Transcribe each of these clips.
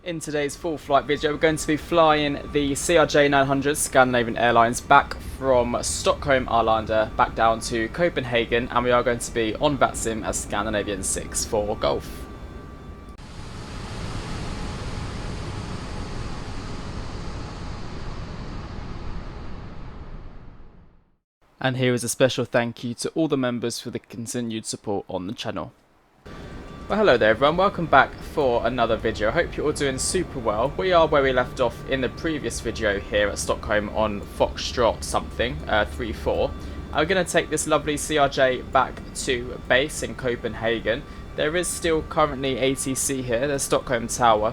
In today's full flight video, we're going to be flying the CRJ 900 Scandinavian Airlines back from Stockholm, Arlanda, back down to Copenhagen, and we are going to be on VATSIM as Scandinavian 6 for Golf. And here is a special thank you to all the members for the continued support on the channel. Well, hello there everyone, welcome back for another video. I hope you're all doing super well. We are where we left off in the previous video here at Stockholm on Foxtrot something, 3-4. I'm going to take this lovely CRJ back to base in Copenhagen. There is still currently ATC here, there's Stockholm Tower.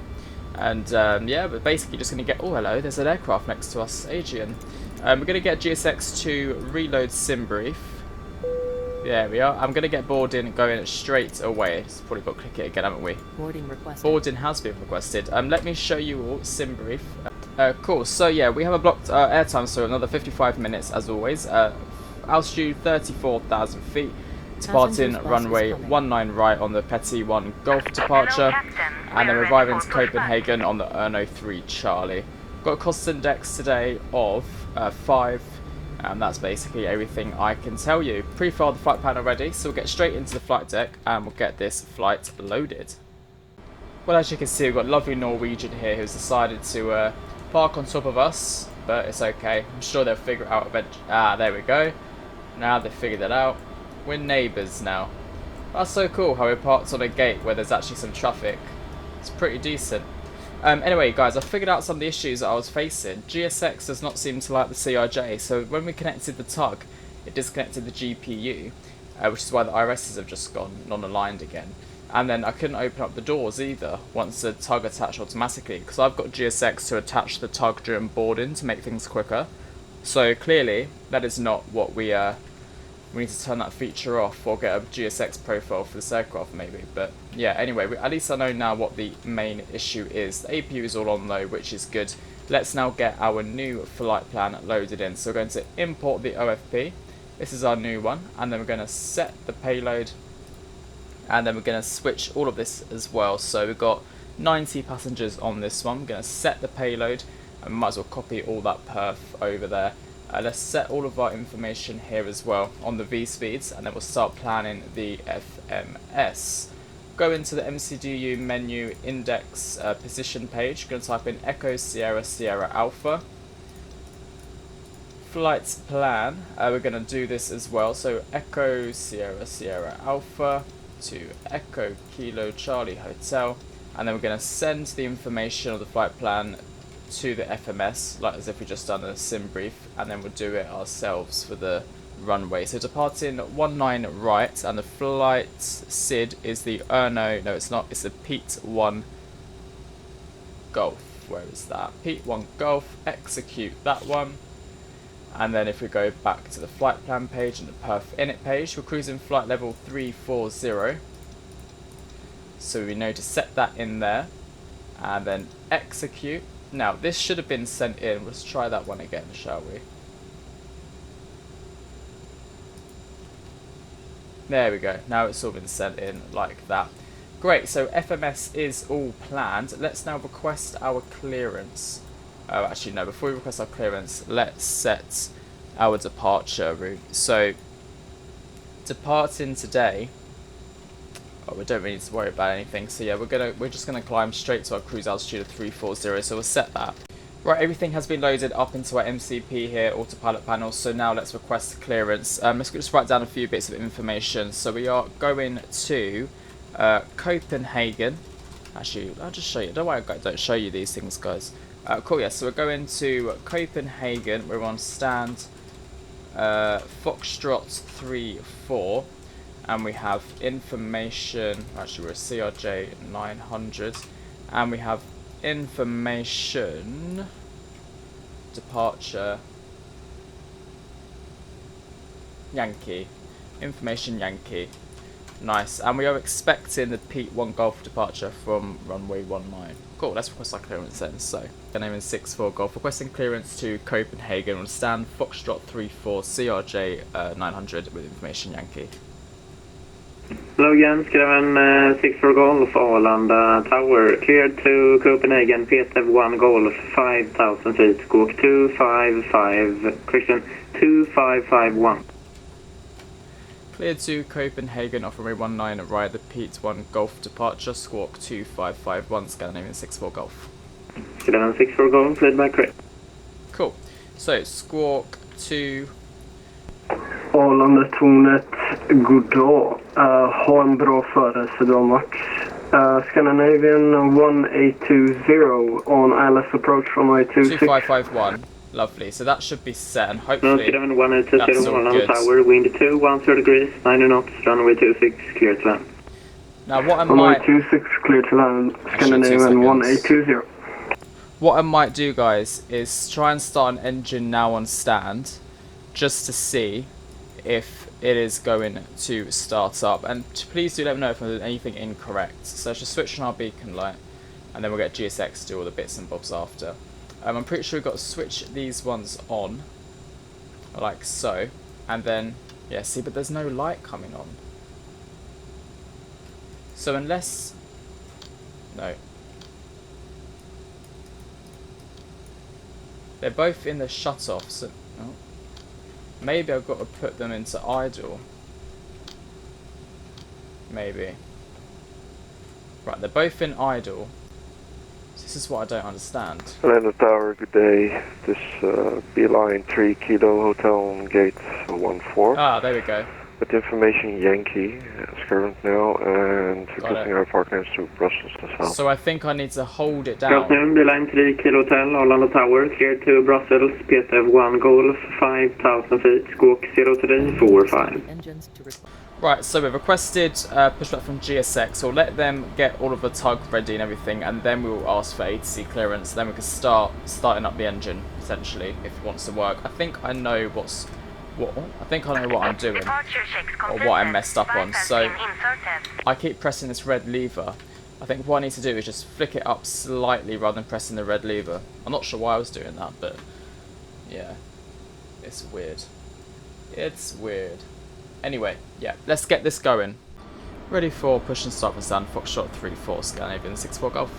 And yeah, we're basically just going to get, oh hello, there's an aircraft next to us, Adrian. We're going to get GSX to reload sim brief. There we are. I'm going to get boarding going straight away. It's probably got to click it again, haven't we? Boarding requested. Boarding has been requested. Let me show you all sim brief. Cool. So yeah, we have a blocked airtime, so another 55 minutes as always. Altitude 34,000 feet. Departing runway 19 right on the Petit 1 Golf departure. And then we're arriving to Copenhagen on the Erno 3 Charlie. Got a cost index today of 5. And that's basically everything I can tell you. Pre-filed the flight plan already, so we'll get straight into the flight deck and we'll get this flight loaded. Well, as you can see, we've got lovely Norwegian here who's decided to park on top of us, but it's okay. I'm sure they'll figure it out eventually. Ah, there we go. Now they've figured it out. We're neighbours now. That's so cool how we parked on a gate where there's actually some traffic. It's pretty decent. Anyway guys, I figured out some of the issues that I was facing. GSX does not seem to like the CRJ, so when we connected the tug, it disconnected the GPU, which is why the IRSs have just gone non-aligned again. And then I couldn't open up the doors either once the tug attached automatically, because I've got GSX to attach the tug during boarding to make things quicker. So clearly, that is not what we need to turn that feature off or get a GSX profile for this aircraft maybe. But yeah, anyway, at least I know now what the main issue is. The APU is all on though, which is good. Let's now get our new flight plan loaded in. So we're going to import the OFP. This is our new one. And then we're going to set the payload. And then we're going to switch all of this as well. So we've got 90 passengers on this one. We're going to set the payload. And we might as well copy all that perf over there. Let's set all of our information here as well on the V-speeds, and then we'll start planning the FMS. Go into the MCDU menu index position page. Going to type in Echo Sierra Sierra Alpha. Flight plan. We're going to do this as well. So Echo Sierra Sierra Alpha to Echo Kilo Charlie Hotel, and then we're going to send the information of the flight plan to the FMS, like as if we just done a sim brief, and then we'll do it ourselves for the runway. So departing 19 right, and the flight SID is the Erno, no it's not, it's the Pete 1 Golf. Where is that? Pete 1 Golf, execute that one. And then if we go back to the flight plan page and the perf init page, we're cruising flight level 340. So we know to set that in there, and then execute. Now, this should have been sent in. Let's try that one again, shall we? There we go. Now it's all been sent in like that. Great, so FMS is all planned. Let's now request our clearance. Oh, actually, no. Before we request our clearance, let's set our departure route. So, departing today... Oh, we don't really need to worry about anything. So yeah, we're just gonna climb straight to our cruise altitude of 340. So we'll set that. Right, everything has been loaded up into our MCP here, autopilot panel. So now let's request clearance. Let's just write down a few bits of information. So we are going to Copenhagen. Actually, I'll just show you. Don't worry, I don't show you these things, guys. Cool. Yeah. So we're going to Copenhagen. We're on stand Foxtrot 3-4. And we have information, actually we're a CRJ 900, and we have information, departure, Yankee, information Yankee, nice, and we are expecting the Pete 1 Golf departure from runway 19. Cool, let's request our clearance then. So, name is 6-4 Golf, requesting clearance to Copenhagen on stand Foxtrot 3-4 CRJ 900 with information Yankee. Logan, Skraven 6-4 Golf, Arlanda Tower, cleared to Copenhagen, PTV1 Golf, 5,000 feet, squawk 255, correction, 2551. Cleared to Copenhagen, off runway 19 at right, the Pete1 Golf departure, squawk 2551, Scandinavian 6-4 Golf. Skraven 6-4 Golf, lead by correct. Cool. So, squawk 2... Arlandatornet, god dag. Ha en bra födelsedag Max. Scandinavian 1820 on ILS approach runway 26. 2551. Lovely. So that should be set, and hopefully Skraven 1820 that's all Arlanda good. Tower, wind 210 degrees, 90 knots, runway 26, clear to land. Now what I Runway might... 26, clear to land. Scandinavian 1820. What I might do, guys, is try and start an engine now on stand, just to see if it is going to start up. And please do let me know if there's anything incorrect. So just switch on our beacon light, and then we'll get GSX to do all the bits and bobs after. I'm pretty sure we've got to switch these ones on, like so, and then, yeah, see, but there's no light coming on. So unless, no. They're both in the shut-off, so oh. Maybe I've got to put them into idle. Maybe. Right, they're both in idle. This is what I don't understand. Atlanta Tower, good day. This Beeline 3 Kilo Hotel on gate 14. Ah, there we go. With information Yankee is current now, and requesting our partners to Brussels as well. So I think I need to hold it down. Afternoon, Beeline 3 Kilo Hotel, Arlanda Tower, cleared to Brussels, PTV1 Golf, 5,000 feet, squawk 0345. Right, so we've requested pushback from GSX, or let them get all of the tug ready and everything, and then we will ask for ATC clearance. Then we can starting up the engine, potentially, if it wants to work. I think I know what I'm doing, or what I messed up on. So I keep pressing this red lever. I think what I need to do is just flick it up slightly rather than pressing the red lever. I'm not sure why I was doing that, but yeah, it's weird. It's weird. Anyway, yeah, let's get this going. Ready for push and start for stand, Foxtrot 3-4, Scandinavian 6-4 Golf.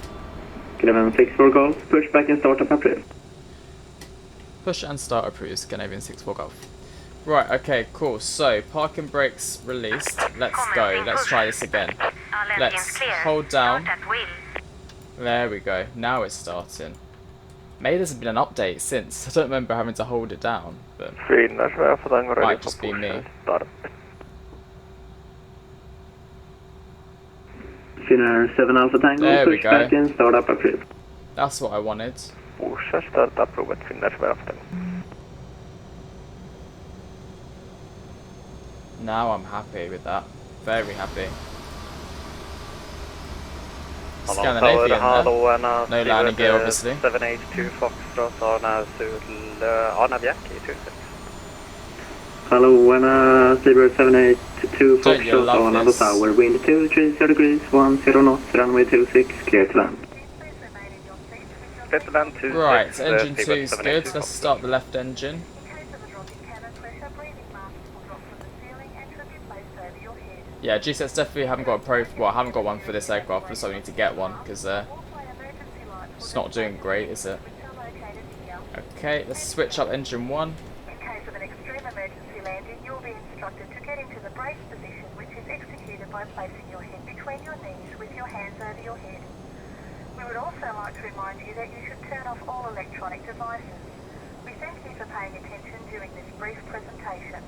Skraven 6-4 Golf, pushback and start up approved. Push and start approved, Scandinavian 6-4 Golf. Right, okay, cool. So, parking brakes released. Let's go. Let's try this again. Let's hold down. There we go. Now it's starting. Maybe there's been an update since. I don't remember having to hold it down, but might just be me. Finnair 7 Alpha Tango, There we go. pushback and start up approved. That's what I wanted. Now I'm happy with that. Very happy. Scandinavian there. No landing gear, obviously. 782 Foxtrot on AviationJack E26. Hello, Seabird 782 Don't you Foxtrot love on this? Tower, wind 230 degrees, 10 knots, runway 26, clear to land. Right, engine 2 is good. Let's start the left engine. Yeah, GSX definitely haven't got I haven't got one for this aircraft, so I need to get one, because it's not doing great, is it? Okay, let's switch up engine 1. In case of an extreme emergency landing, you will be instructed to get into the brace position, which is executed by placing your head between your knees with your hands over your head. We would also like to remind you that you should turn off all electronic devices. We thank you for paying attention during this brief presentation.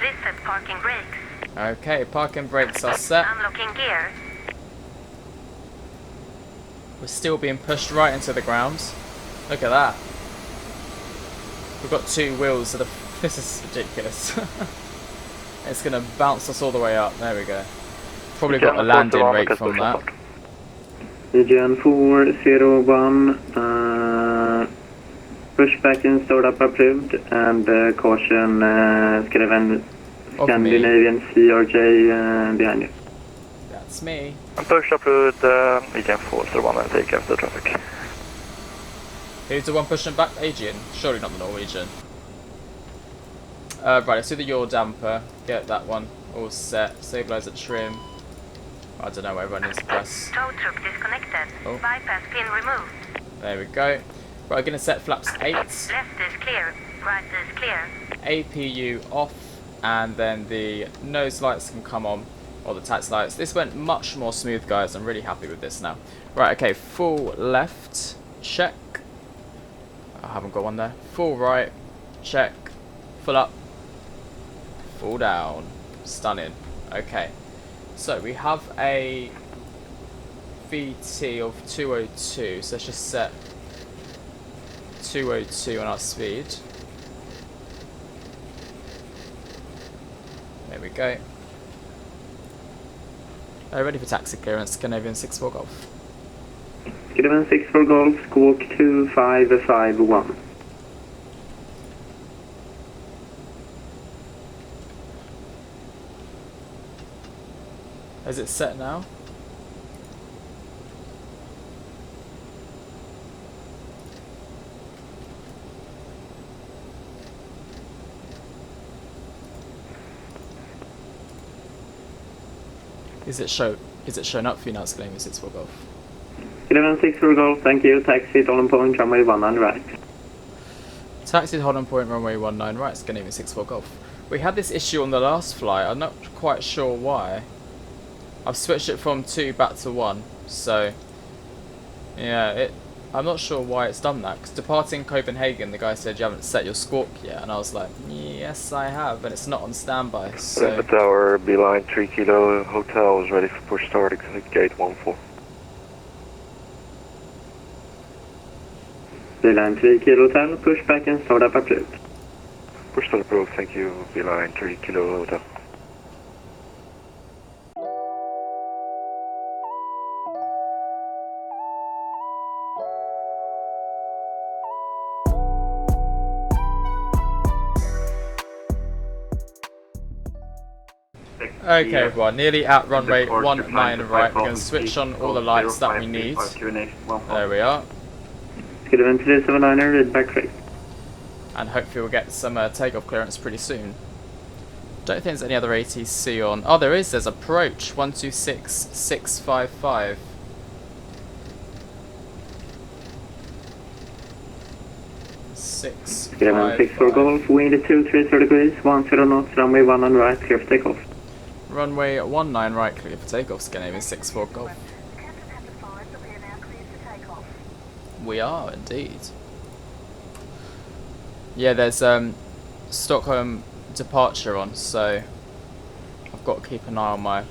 This is parking brakes. Okay, parking brakes are set. Unlocking gear. We're still being pushed right into the ground. Look at that. We've got 2 wheels that are... This is ridiculous. It's going to bounce us all the way up. There we go. Probably got the landing rate from that. Region 401, pushback and start up approved, and caution, Scandinavian CRJ behind you. It's me. I'm pushed up with Aerosoft CRJ and take after traffic. Who's the one pushing back? Adrian? Surely not the Norwegian. Right, let's do the yaw damper. Get that one all set. Stabilizer trim. I don't know where everyone needs to press. Tow truck disconnected. Oh. Bypass pin removed. There we go. Right, we're going to set flaps 8. Left is clear. Right is clear. APU off. And then the nose lights can come on. Or the tax lights. This went much more smooth, guys. I'm really happy with this now. Right, okay. Full left. Check. I haven't got one there. Full right. Check. Full up. Full down. Stunning. Okay. So we have a VT of 202. So let's just set 202 on our speed. There we go. Ready for taxi clearance, Canadian 64 Golf. Canadian 64 Golf, squawk 2551. Is it set now? Is it showing up for you now, Canadian 64 Golf? Canadian 64 Golf, thank you. Taxi to on point, runway 19 right. Taxi to Holland Point, runway 19 right, Canadian 64 Golf. We had this issue on the last flight, I'm not quite sure why. I've switched it from 2 back to 1, so yeah, I'm not sure why it's done that, because departing Copenhagen, the guy said you haven't set your squawk yet, and I was like, yes I have, and it's not on standby, so... Alpha Tower, beeline 3 Kilo Hotel is ready for push start, gate 14. Beeline 3 Kilo Hotel, push back and start up approved. Push start approved, thank you, beeline 3 Kilo Hotel. Okay everyone, nearly at runway 19 right, we're going to switch on all the lights that we need. There we are. Canadian 379er, read back right. And hopefully we'll get some takeoff clearance pretty soon. Don't think there's any other ATC on. Oh there is, there's approach, 126655. Canadian 64 Golf, wind 2330 degrees, 10 knots, runway 19 right, clear for takeoff. Runway 19 right, clear for takeoff, Scandinavian 64 Golf. The captain has advised that we are now cleared for takeoff. We are indeed. Yeah, there's Stockholm departure on, so I've got to keep an eye on my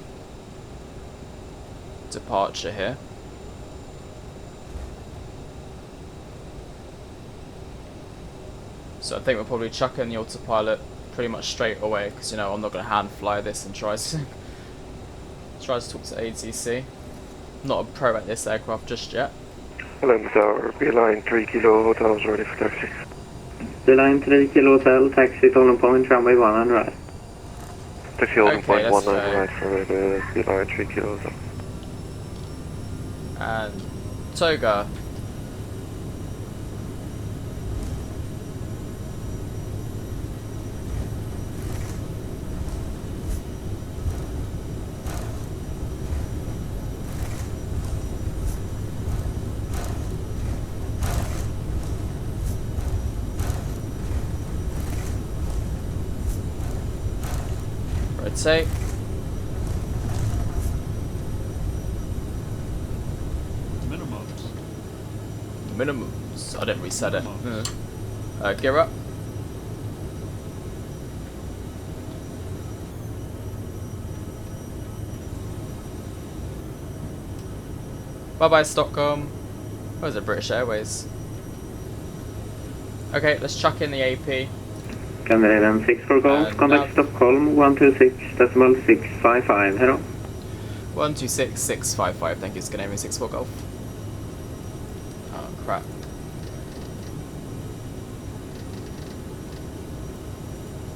departure here. So I think we'll probably chuck in the autopilot pretty much straight away, because you know I'm not going to hand fly this and try to talk to ATC. Not a pro at this aircraft just yet. Hello, Tower, beeline 3 Kilo Hotel is ready for taxi. Beeline 3 Kilo Hotel, taxi to on point, runway 19 right. Taxi holding point that's 19 fair. right for the beeline 3 Kilo Hotel. And Toga. Rotate. Minimums. I didn't reset it. Gear up. Bye bye Stockholm. Where's it, British Airways? Okay, let's chuck in the AP. Canadian 64 Golf, contact Stockholm 126.655, hello. 126655, thank you, Scandinavian 64 Golf. Oh crap.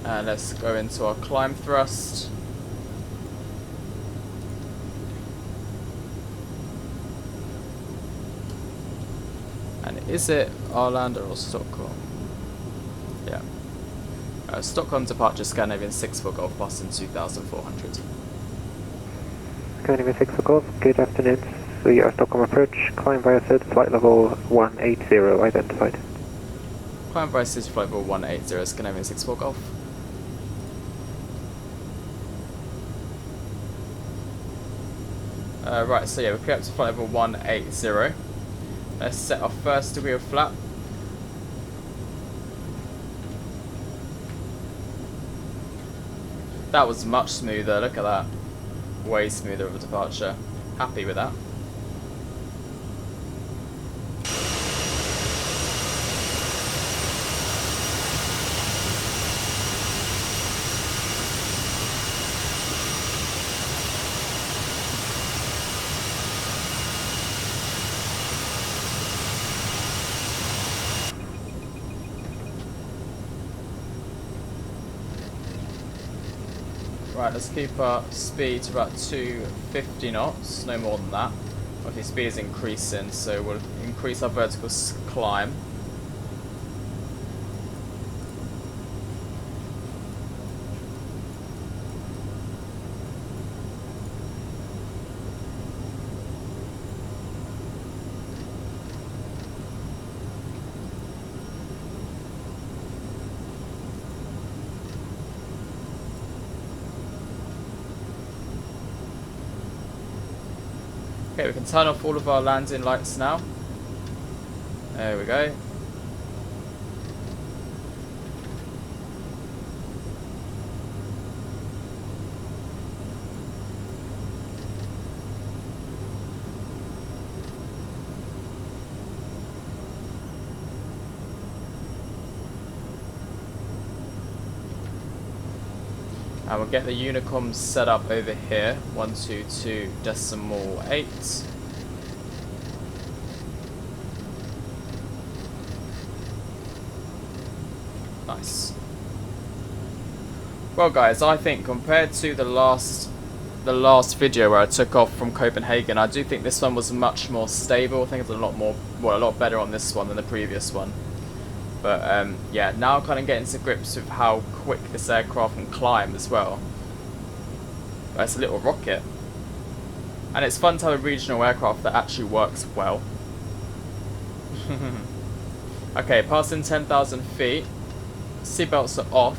And let's go into our climb thrust. is it Arlanda or Stockholm? Yeah. Stockholm departure Scandinavian 6 for Golf Boston 2400. Scandinavian 6 for Golf, good afternoon. We are Stockholm approach, climb via SID, flight level 180 identified. Climb via SID, flight level 180, Scandinavian 6 for Golf. Right, so yeah, we're clear up to flight level 180. Let's set our first wheel flap. That was much smoother, look at that. Way smoother of a departure. Happy with that. Right, let's keep our speed to about 250 knots, no more than that. Obviously speed is increasing, so we'll increase our vertical climb. Okay, we can turn off all of our landing lights now. There we go. And we'll get the Unicom set up over here, 122.8. Nice. Well guys, I think compared to the last video where I took off from Copenhagen, I do think this one was much more stable. I think it's a lot better on this one than the previous one. But yeah, now I'm kind of getting to grips with how quick this aircraft can climb as well. It's a little rocket. And it's fun to have a regional aircraft that actually works well. Okay, passing 10,000 feet. Seatbelts are off.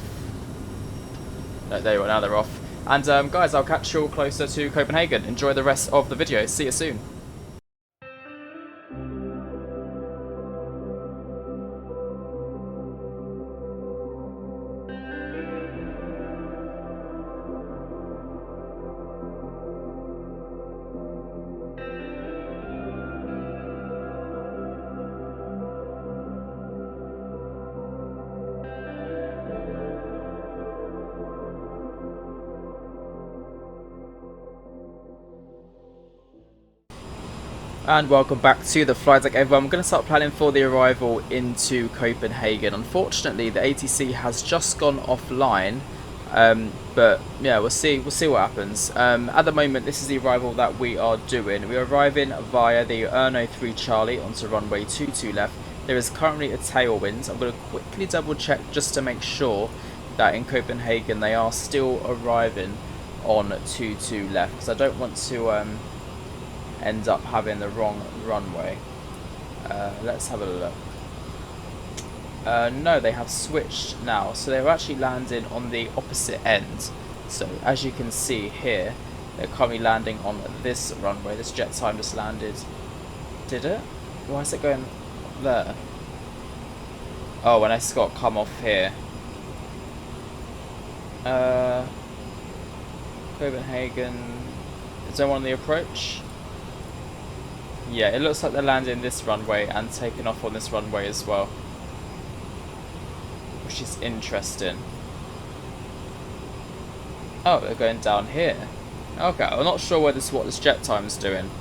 No, there you are, now they're off. And guys, I'll catch you all closer to Copenhagen. Enjoy the rest of the video. See you soon. And welcome back to the FlyTampa, everyone. I'm going to start planning for the arrival into Copenhagen. Unfortunately, the ATC has just gone offline, but yeah, we'll see what happens. At the moment, this is the arrival that we are doing. We are arriving via the Erno 3 Charlie onto runway 22 left. There is currently a tailwind. I'm going to quickly double check just to make sure that in Copenhagen they are still arriving on 22 left, because I don't want to end up having the wrong runway. Let's have a look. No, they have switched now, so they're actually landing on the opposite end. So as you can see here, they're currently landing on this runway. This jet time just landed. Did it? Why is it going there? Oh, and it's got to come off here. Copenhagen. Is there one on the approach? Yeah, it looks like they're landing this runway and taking off on this runway as well, which is interesting. Oh, they're going down here. Okay, I'm not sure what this jet time is doing,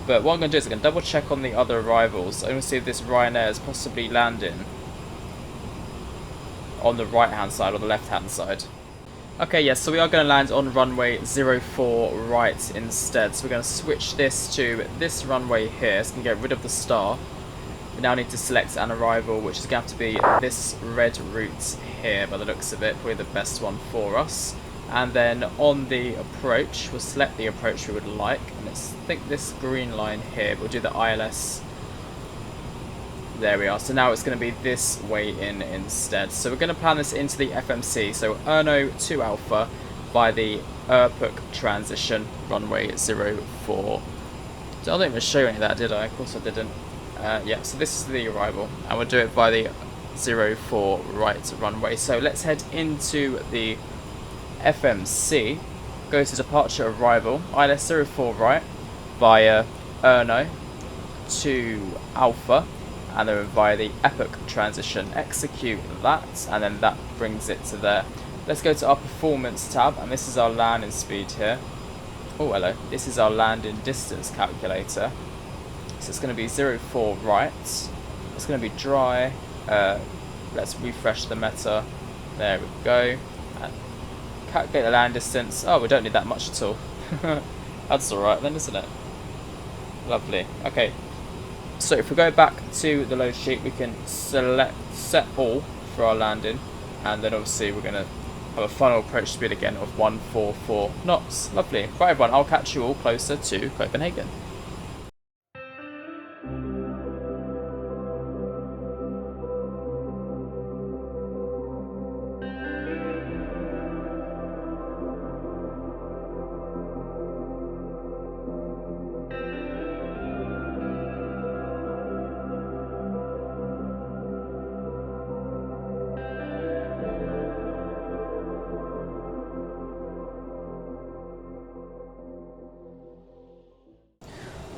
but what I'm going to do is I'm going to double check on the other arrivals. I'm going to see if this Ryanair is possibly landing on the right hand side or the left hand side. Okay, yes, so we are going to land on runway 04 right instead. So we're going to switch this to this runway here. So we can get rid of the star. now need to select an arrival, which is going to have to be this red route here by the looks of it, probably the best one for us. And then on the approach, we'll select the approach we would like, and let's think this green line here, we'll do the ILS. There we are, so now it's going to be this way in instead. So we're going to plan this into the FMC, so Erno to Alpha by the Orbx transition, runway 04. So I didn't even show you any of that, did I? Of course I didn't. Yeah, so this is the arrival, and we'll do it by the 04 right runway. So let's head into the FMC, go to departure arrival, ILS 04 right, via Erno to Alpha, and then via the Orbx transition, execute that, and then that brings it to there. Let's go to our performance tab, and this is our landing speed here. Oh, hello. This is our landing distance calculator. So it's going to be 04 right. It's going to be dry. Let's refresh the meta. There we go. And calculate the land distance. Oh, we don't need that much at all. That's alright then, isn't it? Lovely. Okay. So if we go back to the load sheet, we can select set all for our landing. And then obviously we're going to have a final approach speed again of 144 knots. Lovely. Right everyone, I'll catch you all closer to Copenhagen.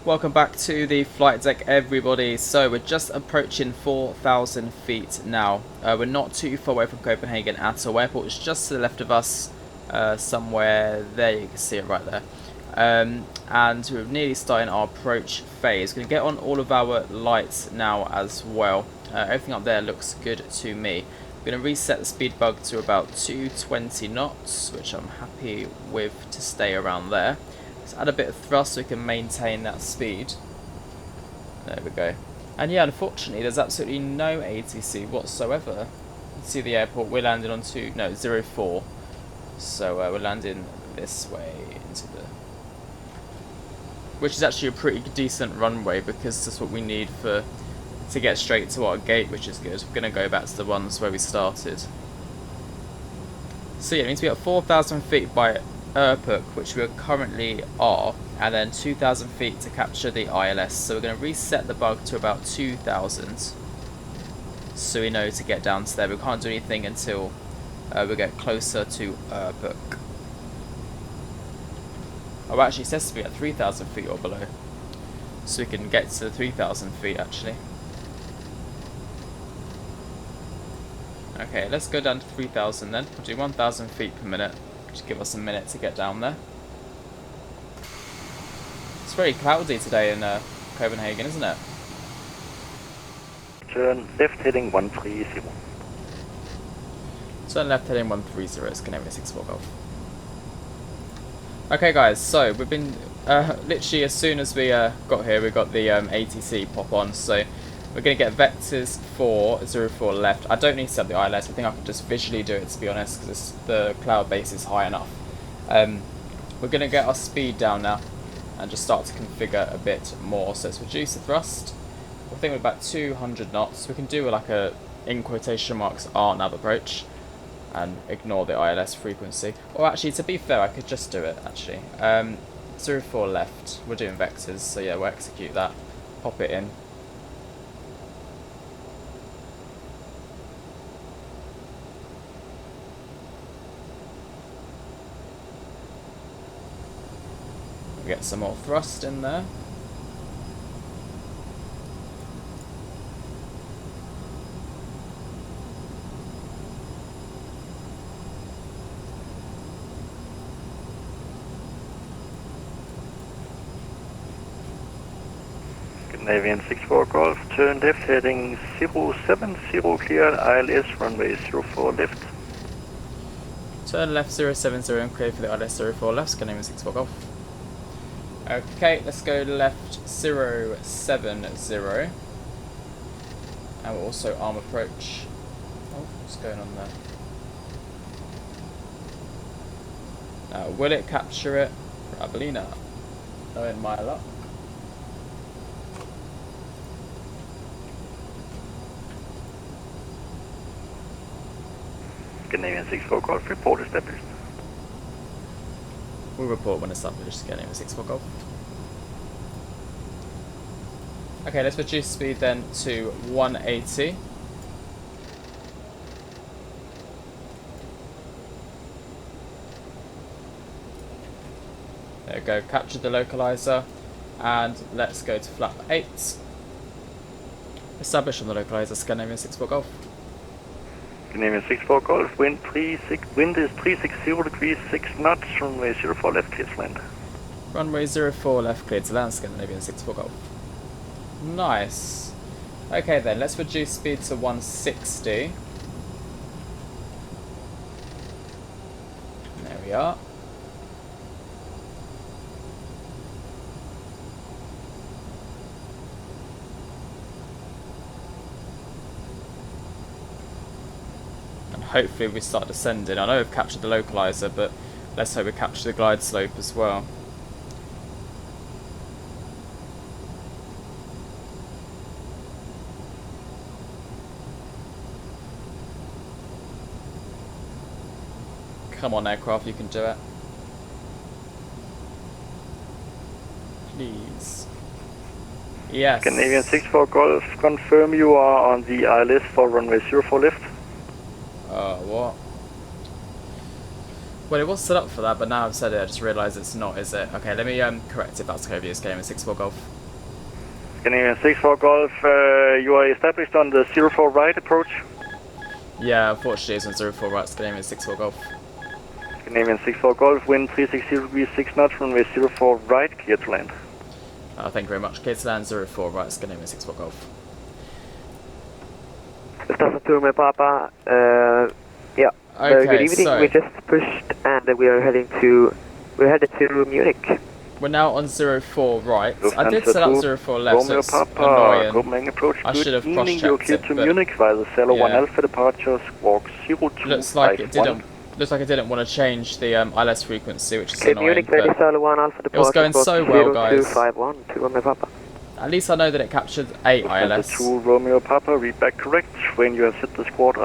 Welcome back to the flight deck, everybody. So we're just approaching 4,000 feet now. We're not too far away from Copenhagen at all. Airport is just to the left of us, somewhere there. You can see it right there. And we're nearly starting our approach phase. We're going to get on all of our lights now as well. Everything up there looks good to me. We're going to reset the speed bug to about 220 knots, which I'm happy with to stay around there. Let's add a bit of thrust so we can maintain that speed. There we go. And yeah, unfortunately, there's absolutely no ATC whatsoever. You can see the airport. We're landing on 04. So we're landing this way into the... which is actually a pretty decent runway because that's what we need to get straight to our gate, which is good. We're going to go back to the ones where we started. So yeah, it means we got 4,000 feet by Orbx, which we currently are, and then 2,000 feet to capture the ILS. So we're going to reset the bug to about 2,000, so we know to get down to there. We can't do anything until we get closer to Orbx. Oh, actually, it says to be at 3,000 feet or below, so we can get to 3,000 feet actually. Okay, let's go down to 3,000 then. We'll do 1,000 feet per minute. Just give us a minute to get down there. It's very cloudy today in Copenhagen, isn't it? Turn left heading 130. Turn left heading 130, it's Canadian 64 Golf. Okay guys, so we've been, literally as soon as we got here, we got the ATC pop on, so we're going to get vectors for 04 left. I don't need to set the ILS, I think I can just visually do it to be honest, because the cloud base is high enough. We're going to get our speed down now, and just start to configure a bit more. So let's reduce the thrust. I think we're about 200 knots. We can do like a, in quotation marks, R-nav approach, and ignore the ILS frequency. Or actually, to be fair, I could just do it actually. 04 left, we're doing vectors, so yeah, we'll execute that, pop it in. Get some more thrust in there. Scandinavian 64 Golf, turn left heading 070 clear, ILS runway 04 left. Turn left 070 and clear for the ILS 04 left, Scandinavian 64 Golf. Okay, let's go left 070. And we'll also arm approach. Oh, what's going on there? Will it capture it? Probably not. Knowing my luck. Scandinavian 64 Golf, report established. We'll report when established. Scandinavian 64 Golf. Okay, let's reduce speed then to 180. There we go, capture the localizer, and let's go to flap 8. Establish on the localizer, Scandinavian 64 Golf. Scandinavian 64 Golf, wind is 360 degrees 6 knots, runway 04 left, clear to land. Runway 04 left, clear to land, Scandinavian 64 Golf. Nice. Okay then, let's reduce speed to 160. There we are. And hopefully we start descending. I know we've captured the localizer, but let's hope we capture the glide slope as well. Come on, aircraft, you can do it. Please. Yes. Scandinavian 64 Golf, confirm you are on the ILS for runway 04 left. What? Well, it was set up for that, but now I've said it, I just realised it's not, is it? Okay, let me correct it. That's Covia's game at 64 Golf. Scandinavian 64 Golf, you are established on the 04 right approach. Yeah, unfortunately it's on 04 right, Scandinavian 64 Golf. Scandinavian 64 Golf, wind 360 degrees 6 knots, runway 04 right, clear to land. Thank you very much. Clear to land 04 right, Scandinavian 64 Golf. Stockholm to Papa. Yeah. Okay, good evening. so We just pushed and we're headed to Munich. we're now on 04 right. I Lufthansa did set up 2, 04 left, so Romeo it's Papa, annoying. Copenhagen approach. I should have Good evening, cross-checked you're clear it, to but Munich via the Sailor 1 yeah. Alpha departure, squawk 0251. Looks like it didn't want to change the ILS frequency, which is Okay, annoying. Munich ready, Sailor 1 Alpha departure. It was going so well, guys. 0251 to Romeo Papa. At least I know that it captured 8 Lufthansa ILS. 2, Romeo Papa, read back correct. When you have set the squawk,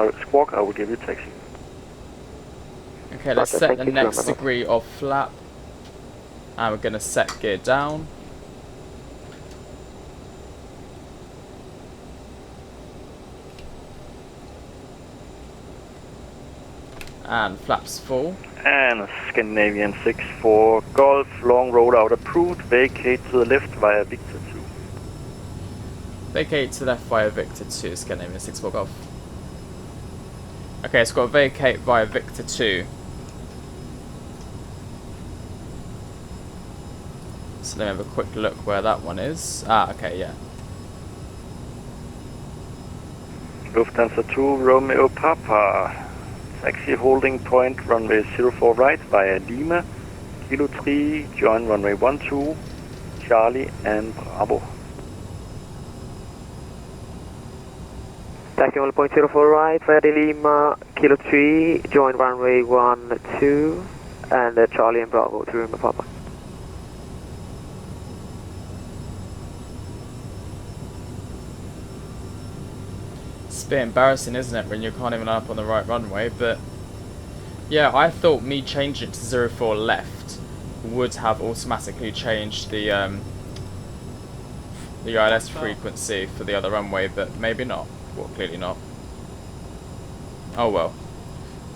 I will give you taxi. Okay, let's Roger, set thank the you, next Romeo. degree of flap. And we're going to set gear down. And flaps full. And Scandinavian 64 Golf, long rollout approved, vacate to the left via Victor 2. Vacate to the left via Victor 2, Scandinavian 64 Golf. Okay, it's got vacate via Victor 2. So let me have a quick look where that one is. Ah, okay, yeah. Lufthansa 2, Romeo Papa. Taxi holding point, runway 04 right via Lima. Kilo 3, join runway 12, Charlie and Bravo. Taxi hold point 04 right via Lima, Kilo 3, join runway 12, and Charlie and Bravo to Romeo Papa. It's a bit embarrassing, isn't it, when you can't even line up on the right runway, but yeah, I thought me changing it to 04 left would have automatically changed the ILS frequency for the other runway, but maybe not. Well, clearly not. Oh well.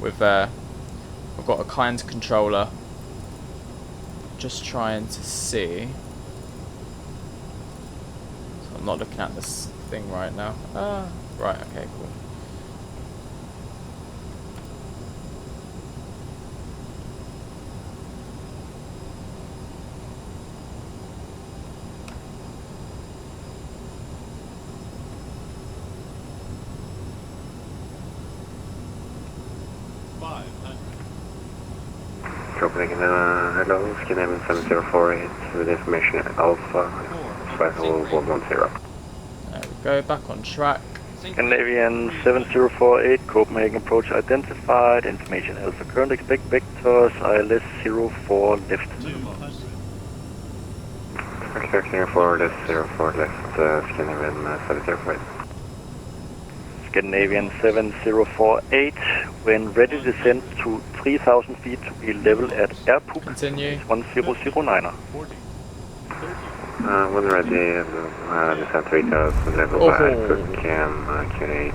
We've got a kind controller. Just trying to see. So I'm not looking at this thing right now. Right, okay, cool. Copenhagen, hello, Scandinavian 704 with information Alpha, Swivel 110. There we go, back on track. Scandinavian 7048, Copenhagen approach identified. Information else. Current expect vectors ILS 04 left. Clear for this 04 left, Scandinavian 705. Scandinavian 7048, when ready descend to 3,000 feet to be level at airport. Continue. 1009er. When ready, descend 3,000 level by Cookcam QNH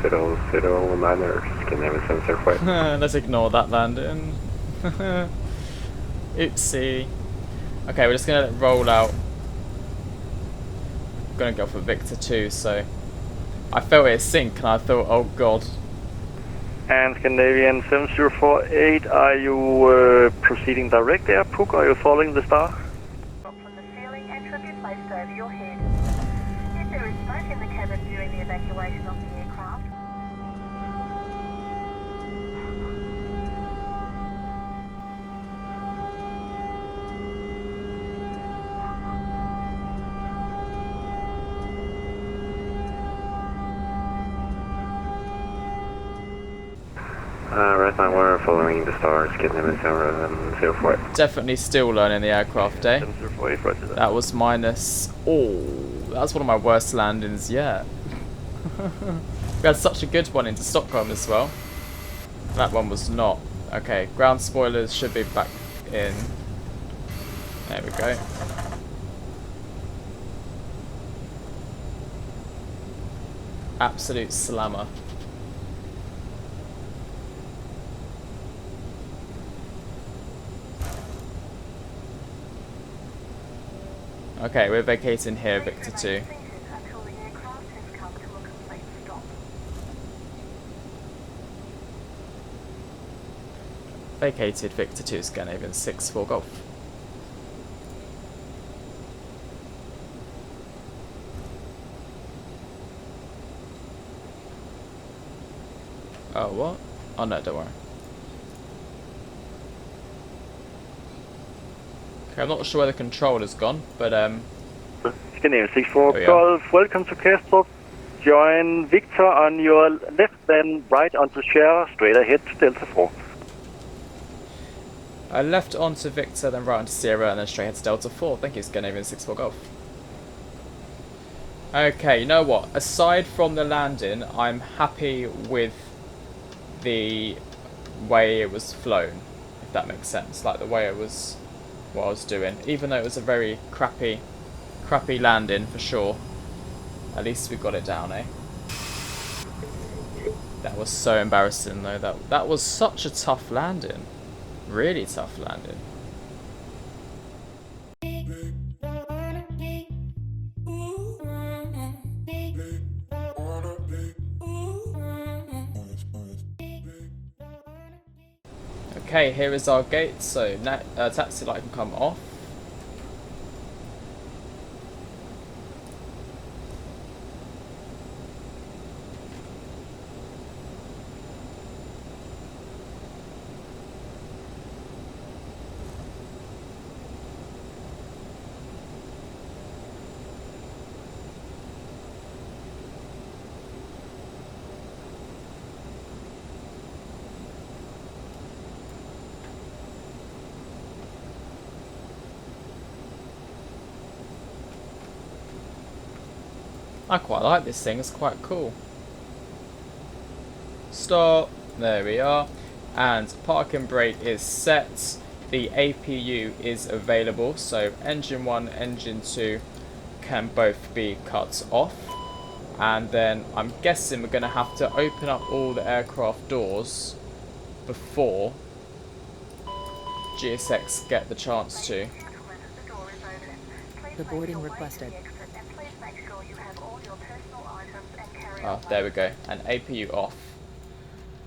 1009er, Scandinavian 705. Let's ignore that landing. Oopsie. Okay, we're just gonna let it roll out. I'm gonna go for Victor 2, so I felt it sink and I thought, oh god. And Scandinavian 7048, are you proceeding direct airport or are you following the star? From the ceiling and should be placed over your head. If there is smoke in the cabin during the evacuation of the aircraft, Right now we're following the stars, Scandinavian 04. Definitely still learning the aircraft, eh? 7048, right to that. That was minus... Oh, that's one of my worst landings yet. We had such a good one into Stockholm as well. That one was not. Okay, ground spoilers should be back in. There we go. Absolute slammer. Okay, we're vacating here, Victor 2. until the aircraft has come to a complete stop. Vacated Victor 2, Scandinavian 6-4 Golf. Oh, what? Oh no, don't worry. Okay, I'm not sure where the controller's gone, but Scandinavian 64 There we Golf, welcome to Kastrup. Join Victor on your left, then right onto Sierra, straight ahead to Delta 4. I left onto Victor, then right onto Sierra, and then straight ahead to Delta 4. Thank you, Scandinavian 6-4 Golf. Okay, you know what? Aside from the landing, I'm happy with the way it was flown, if that makes sense. Like the way it was, what I was doing. Even though it was a very crappy landing for sure. At least we got it down, eh? That was so embarrassing though. That was such a tough landing. Really tough landing. Okay, here is our gate, so taxi light can come off. I quite like this thing, it's quite cool. Stop, there we are. And parking brake is set. The APU is available, so engine 1, engine 2 can both be cut off. And then I'm guessing we're going to have to open up all the aircraft doors before GSX get the chance to. The boarding requested. Oh, there we go. And APU off.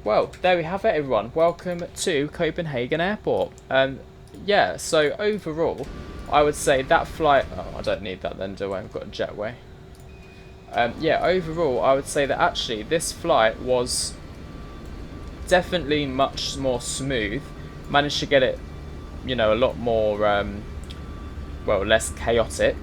Well, there we have it, everyone. Welcome to Copenhagen Airport. Yeah, so overall, I would say that flight... Oh, I don't need that then, do I? I've got a jetway. Yeah, overall, I would say that actually this flight was definitely much more smooth. Managed to get it, you know, a lot more, well, less chaotic.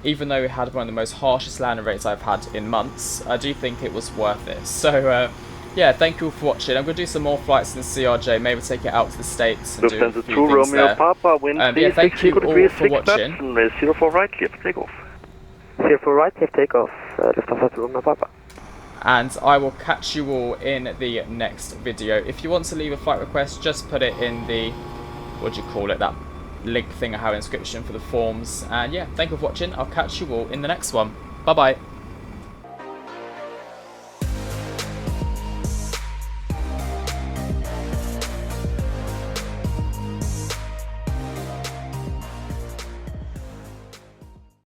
even though it had one of the most harshest landing rates I've had in months, I do think it was worth it. So yeah, thank you all for watching. I'm going to do some more flights in the CRJ, maybe take it out to the States and do a few things Romeo there. Papa, wind Yeah, thank you all for watching. 04 right, clear for takeoff. 04 right, clear for takeoff. Lufthansa 2 Romeo Papa. And I will catch you all in the next video. If you want to leave a flight request, just put it in the, what do you call it, that link thing I have in the description for the forms. And yeah, thank you for watching. I'll catch you all in the next one. Bye bye.